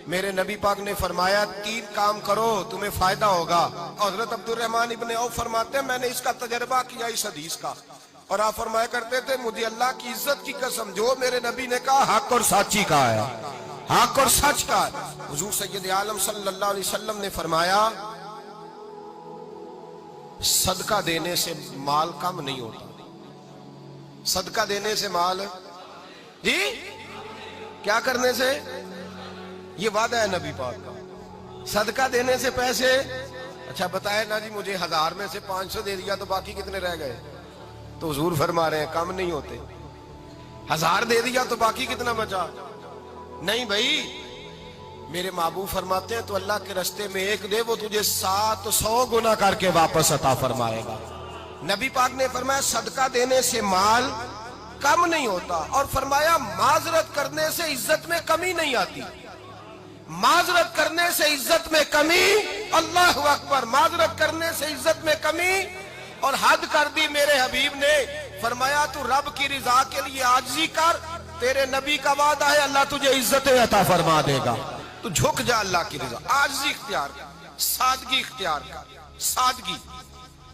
میرے نبی پاک نے فرمایا 3 کام کرو تمہیں فائدہ ہوگا. حضرت عبدالرحمن ابن عوف فرماتے ہیں میں نے اس کا تجربہ کیا اس حدیث کا, اور آپ فرمایا کرتے تھے مجھے اللہ کی عزت کی قسم جو میرے نبی نے کہا حق اور سچی کہا ہے, حق اور سچ کا. حضور سید عالم صلی اللہ علیہ وسلم نے فرمایا صدقہ دینے سے مال کم نہیں ہوتا. صدقہ دینے سے مال جی کیا کرنے سے, یہ وعدہ ہے نبی پاک کا. صدقہ دینے سے پیسے, اچھا بتائے نا جی مجھے 1000 میں سے 500 دے دیا تو باقی کتنے رہ گئے, تو حضور فرما رہے ہیں کم نہیں ہوتے. 1000 دے دیا تو باقی کتنا بچا, نہیں بھائی. میرے محبوب فرماتے ہیں تو اللہ کے رستے میں 1 دے وہ تجھے 700 گنا کر کے واپس عطا فرمائے گا. نبی پاک نے فرمایا صدقہ دینے سے مال کم نہیں ہوتا, اور فرمایا معذرت کرنے سے عزت میں کمی نہیں آتی. معذرت کرنے سے عزت میں کمی, اللہ اکبر, معذرت کرنے سے عزت میں کمی. اور حد کر دی میرے حبیب نے, فرمایا تو رب کی رضا کے لیے عاجزی کر, تیرے نبی کا وعدہ ہے اللہ تجھے عزت عطا فرما دے گا. تو جھک جا اللہ کی رضا, عاجزی اختیار کر, سادگی اختیار کر, سادگی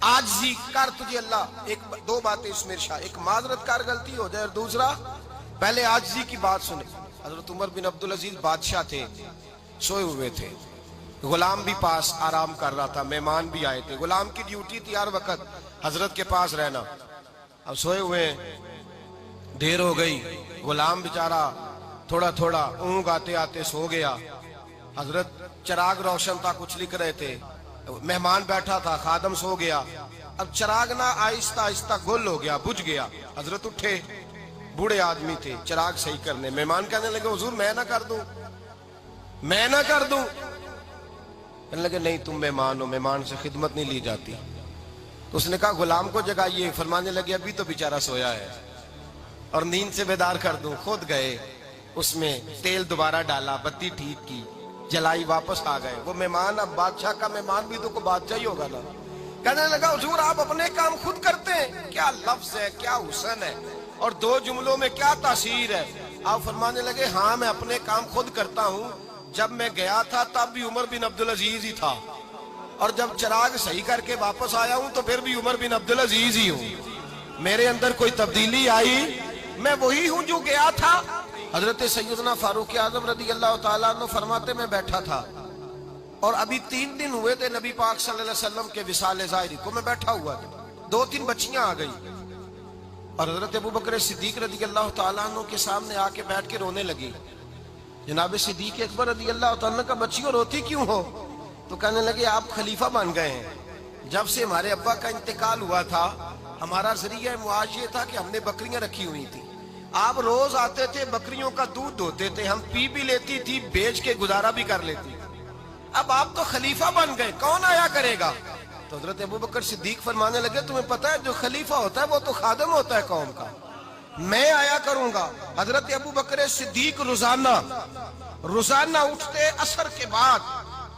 عاجزی کر, تجھے اللہ 2 باتیں اس میں ارشاد, ایک معذرت کر غلطی ہو جائے, اور دوسرا پہلے عاجزی کی بات سنے. حضرت عمر بن عبدالعزیز بادشاہ تھے, سوئے ہوئے تھے, غلام بھی پاس آرام کر رہا تھا, مہمان بھی آئے تھے. غلام کی ڈیوٹی تھی ہر وقت حضرت کے پاس رہنا. اب سوئے ہوئے, دیر ہو گئی, غلام بیچارہ تھوڑا تھوڑا اونگ آتے آتے سو گیا. حضرت چراغ روشن تھا, کچھ لکھ رہے تھے, مہمان بیٹھا تھا, خادم سو گیا. اب چراغ نہ آہستہ آہستہ گل ہو گیا, بجھ گیا. حضرت اٹھے, بوڑھے آدمی تھے, چراغ صحیح کرنے. مہمان کہنے لگے حضور میں نہ کر دوں, میں نہ کر دوں. کہنے لگے نہیں تم مہمان ہو, مہمان سے خدمت نہیں لی جاتی. تو اس نے کہا غلام کو جگائیے. فرمانے لگے ابھی تو بیچارہ سویا ہے اور نیند سے بیدار کر دوں. خود گئے, اس میں تیل دوبارہ ڈالا, بتی ٹھیک کی, جلائی, واپس آ گئے. وہ مہمان, اب بادشاہ کا مہمان بھی تو کوئی بادشاہ ہی ہوگا نا. کہنے لگا حضور آپ اپنے کام خود کرتے ہیں, کیا لفظ ہے, کیا حسن ہے, اور 2 جملوں میں کیا تاثیر ہے. آپ فرمانے لگے ہاں میں اپنے کام خود کرتا ہوں. جب میں گیا تھا تب بھی عمر بن عبدالعزیز ہی تھا, اور جب چراغ صحیح کر کے واپس آیا ہوں تو پھر بھی عمر بن عبدالعزیز ہی ہوں. میرے اندر کوئی تبدیلی آئی, میں وہی ہوں جو گیا تھا. حضرت سیدنا فاروق اعظم رضی اللہ تعالیٰ عنہ فرماتے میں بیٹھا تھا, اور ابھی 3 دن ہوئے تھے نبی پاک صلی اللہ علیہ وسلم کے وصال ظاہری کو. میں بیٹھا ہوا تھا, 2-3 بچیاں آ گئی, اور حضرت ابو بکر صدیق رضی اللہ تعالیٰ عنہ کے سامنے آ کے بیٹھ کے رونے لگی. جناب صدیق اکبر رضی اللہ تعالیٰ عنہ کا بچیوں روتی کیوں ہو؟ تو کہنے لگے آپ خلیفہ بن گئے ہیں. جب سے ہمارے ابا کا انتقال ہوا تھا ہمارا ذریعہ معاش یہ تھا کہ ہم نے بکریاں رکھی ہوئی تھی. آپ روز آتے تھے, بکریوں کا دودھ دھوتے تھے, ہم پی بھی لیتی تھی, بیچ کے گزارا بھی کر لیتی. اب آپ تو خلیفہ بن گئے, کون آیا کرے گا؟ تو حضرت ابو بکر صدیق فرمانے لگے تمہیں پتہ ہے جو خلیفہ ہوتا ہے وہ تو خادم ہوتا ہے قوم کا, میں آیا کروں گا. حضرت ابو بکر صدیق روزانہ اٹھتے عصر کے بعد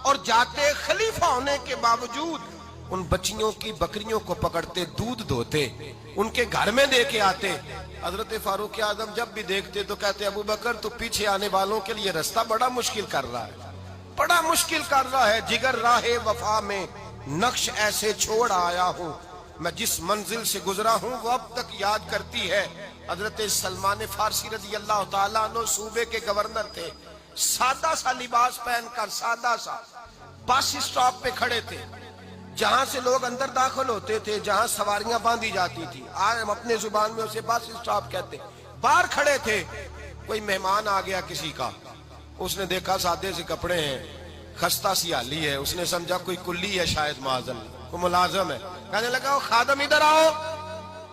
اور جاتے, خلیفہ ہونے کے باوجود ان بچیوں کی بکریوں کو پکڑتے, دودھ دھوتے, ان کے گھر میں دے کے آتے. حضرت فاروق اعظم جب بھی دیکھتے تو کہتے ابو بکر تو پیچھے آنے والوں کے لیے راستہ بڑا مشکل کر رہا ہے, بڑا مشکل کر رہا ہے. جگر راہ وفا میں نقش ایسے چھوڑ آیا ہوں, میں جس منزل سے گزرا ہوں وہ اب تک یاد کرتی ہے. حضرت سلمان فارسی رضی اللہ تعالیٰ عنہ صوبے کے گورنر تھے, سادہ سا لباس پہن کر, سادہ سا, بس اسٹاپ پہ کھڑے تھے, جہاں سے لوگ اندر داخل ہوتے تھے, جہاں سواریاں باندھی جاتی تھی, آج ہم اپنے زبان میں اسے بس اسٹاپ کہتے. باہر کھڑے تھے, کوئی مہمان آ گیا کسی کا, اس نے دیکھا سادے سے کپڑے ہیں, خستہ سی حالی ہے, اس نے سمجھا کوئی کلی ہے شاید, معاذ اللہ کوئی ملازم ہے. کہنے لگا خادم ادھر آؤ,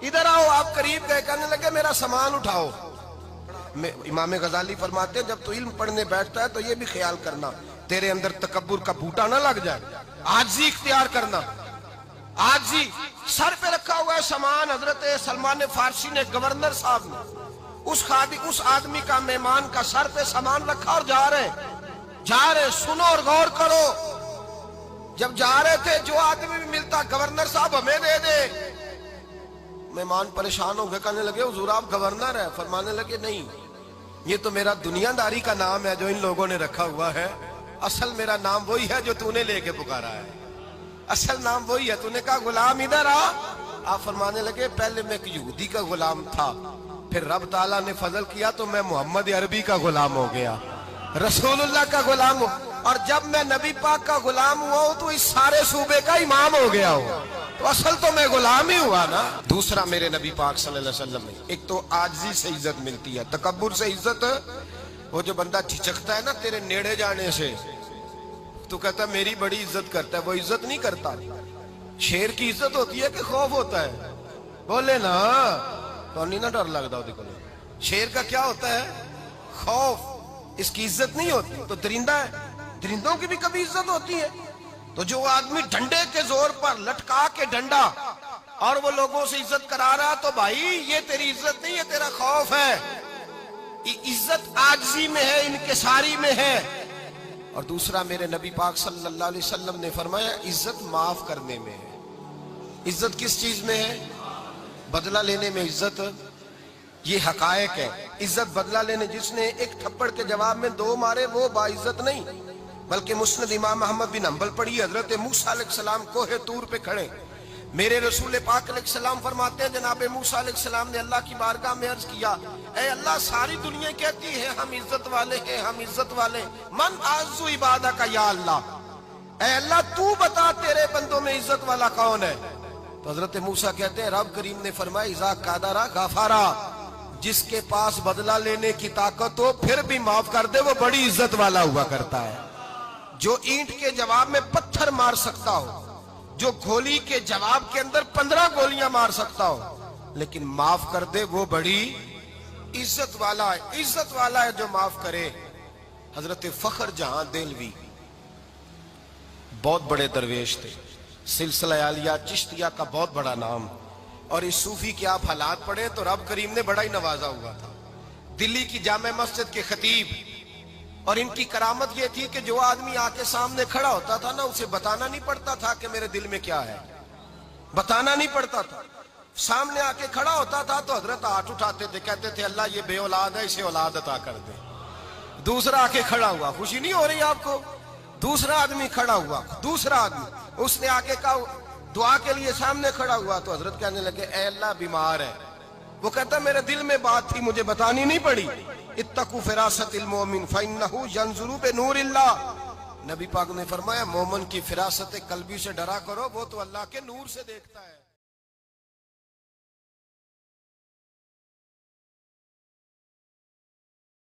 ادھر آؤ. آپ قریب گئے, کہنے لگے میرا سامان اٹھاؤ. امام غزالی فرماتے ہیں جب تو علم پڑھنے بیٹھتا ہے تو یہ بھی خیال کرنا تیرے اندر تکبر کا بوٹا نہ لگ جائے, عاجزی اختیار کرنا. عاجزی, سر پہ رکھا ہوا ہے سامان. حضرت سلمان فارسی نے, گورنر صاحب نے, اس آدمی کا, مہمان کا سر پہ سامان رکھا اور جا رہے. سنو اور غور کرو. جب جا رہے تھے جو آدمی بھی ملتا گورنر صاحب ہمیں دے دے. مہمان پریشان ہو گئے, کہنے لگے حضور آپ گورنر ہیں؟ فرمانے لگے نہیں, یہ تو میرا دنیا داری کا نام ہے جو ان لوگوں نے رکھا ہوا ہے، اصل میرا نام وہی ہے جو تو نے لے کے پکارا ہے، اصل نام وہی ہے۔ تو نے کہا غلام ادھر آ، آپ فرمانے لگے پہلے میں ایک یہودی کا غلام تھا، پھر رب تعالیٰ نے فضل کیا تو میں محمد عربی کا غلام ہو گیا، رسول اللہ کا غلام ہوں، اور جب میں نبی پاک کا غلام ہوا ہوں تو اس سارے صوبے کا امام ہو گیا ہوں، تو اصل تو میں غلام ہی ہوا نا۔ دوسرا میرے نبی پاک صلی اللہ علیہ وسلم نے ایک تو عاجزی سے عزت ملتی ہے، تکبر سے عزت، وہ جو بندہ جھجکتا ہے نا تیرے نیڑے جانے سے، تو کہتا ہے میری بڑی عزت کرتا ہے، وہ عزت نہیں کرتا۔ شیر کی عزت ہوتی ہے کہ خوف ہوتا ہے؟ بولے نا، تو نہیں نہ ڈر لگتا ہو دیکھو۔ شیر کا کیا ہوتا ہے؟ خوف، اس کی عزت نہیں ہوتی۔ تو درندہ ہے، درندوں کی بھی کبھی عزت ہوتی ہے؟ تو جو آدمی ڈنڈے کے زور پر لٹکا کے ڈنڈا اور وہ لوگوں سے عزت کرا رہا، تو بھائی یہ تیری عزت نہیں ہے، تیرا خوف ہے۔ عزت عاجزی میں ہے، انکساری میں ہے۔ اور دوسرا میرے نبی پاک صلی اللہ علیہ وسلم نے فرمایا عزت معاف کرنے میں ہے۔ عزت کس چیز میں ہے؟ بدلہ لینے میں عزت، یہ حقائق ہے۔ عزت بدلہ لینے، جس نے ایک تھپڑ کے جواب میں 2 مارے وہ باعزت نہیں، بلکہ مسند امام احمد بن حنبل پڑھی، حضرت موسیٰ علیہ السلام کوہ طور پہ کھڑے، میرے رسول پاک علیہ السلام فرماتے ہیں جناب موسیٰ علیہ السلام نے اللہ کی بارگاہ میں عرض کیا، اے اللہ ساری دنیا کہتی ہے ہم عزت والے ہیں، ہم عزت والے، من اعز عبادک یا اللہ، اے اللہ تو بتا تیرے بندوں میں عزت والا کون ہے؟ تو حضرت موسیٰ کہتے ہیں رب کریم نے فرمایا اذا قادرا غفارا، جس کے پاس بدلہ لینے کی طاقت ہو پھر بھی معاف کر دے وہ بڑی عزت والا ہوا کرتا ہے۔ جو اینٹ کے جواب میں پتھر مار سکتا ہو، جو گولی کے جواب کے اندر 15 گولیاں مار سکتا ہو، لیکن معاف کر دے وہ بڑی عزت والا ہے۔ عزت والا ہے جو معاف کرے۔ حضرت فخر جہاں دہلوی بہت بڑے درویش تھے، سلسلہ عالیہ چشتیہ کا بہت بڑا نام، اور اس صوفی کے آپ حالات پڑھیں تو رب کریم نے بڑا ہی نوازا ہوا تھا۔ دلی کی جامع مسجد کے خطیب، اور ان کی کرامت یہ تھی کہ جو آدمی آ کے سامنے کھڑا ہوتا تھا نا اسے بتانا نہیں پڑتا تھا کہ میرے دل میں کیا ہے، بتانا نہیں پڑتا تھا۔ سامنے آ کے کھڑا ہوتا تھا تو حضرت ہاتھ اٹھاتے تھے، کہتے تھے اللہ یہ بے اولاد ہے اسے اولاد عطا کر دے۔ دوسرا آ کے کھڑا ہوا، خوشی نہیں ہو رہی آپ کو؟ دوسرا آدمی کھڑا ہوا، دوسرا آدمی، اس نے آ کے کہا دعا کے لیے سامنے کھڑا ہوا تو حضرت کہنے لگے اے اللہ بیمار ہے، وہ کہتا میرے دل میں بات تھی مجھے بتانی نہیں پڑی، اتقوا فراست المومن فإنہ ینظر بنور اللہ، نبی پاک نے فرمایا مومن کی فراست قلبی سے ڈرا کرو، وہ تو اللہ کے نور سے دیکھتا ہے۔